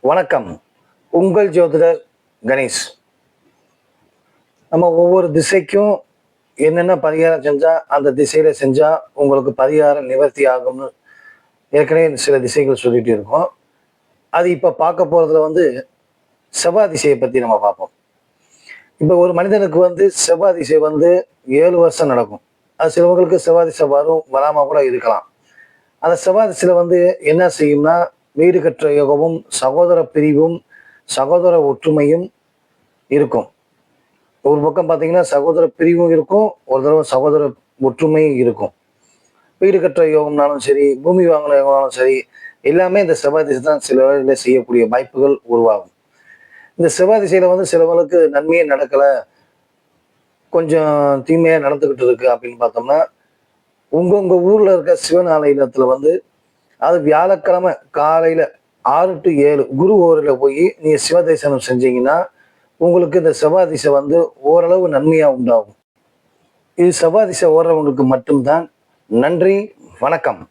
வணக்கம். உங்கள் ஜோதிடர் கணேஷ். நம்ம ஒவ்வொரு திசைக்கும் என்னென்ன பரிகாரம் செஞ்சா அந்த திசையில செஞ்சா உங்களுக்கு பரிகாரம் நிவர்த்தி ஆகும்னு ஏற்கனவே சில திசைகள் சொல்லிட்டு இருக்கோம். அது இப்ப பார்க்க போறதுல செவ்வாய் திசையை பத்தி நம்ம பார்ப்போம். இப்ப ஒரு மனிதனுக்கு செவ்வாய் திசை 7 வருஷம் நடக்கும். அது சிலவங்களுக்கு செவ்வாய் திசை வரும் வராம கூட இருக்கலாம். அந்த செவ்வாய் திசையில என்ன செய்யும்னா, வீடு கற்ற யோகமும் சகோதர பிரிவும் சகோதர ஒற்றுமையும் இருக்கும். ஒரு பக்கம் பார்த்தீங்கன்னா சகோதர பிரிவும் இருக்கும், ஒரு தடவை சகோதர ஒற்றுமையும் இருக்கும். வீடு கற்ற யோகம்னாலும் சரி, பூமி வாங்கின யோகம்னாலும் சரி, எல்லாமே இந்த செவ்வாய் திசை தான் சில வேளைகளில் செய்யக்கூடிய வாய்ப்புகள் உருவாகும். இந்த செவ்வாய் திசையில சிலவங்களுக்கு நன்மையே நடக்கல, கொஞ்சம் தீமையா நடந்துகிட்டு இருக்கு அப்படின்னு பார்த்தோம்னா, உங்க ஊர்ல இருக்க சிவன் ஆலயத்துல அது வியாழக்கிழமை காலையில 6 to 7 குரு ஓரில போய் நீங்க சிவ தரிசனம் செஞ்சீங்கன்னா உங்களுக்கு இந்த செவ்வாய் திசை ஓரளவு நன்மையா உண்டாகும். இது செவ்வாய் திசை ஓடுறவங்களுக்கு மட்டும்தான். நன்றி, வணக்கம்.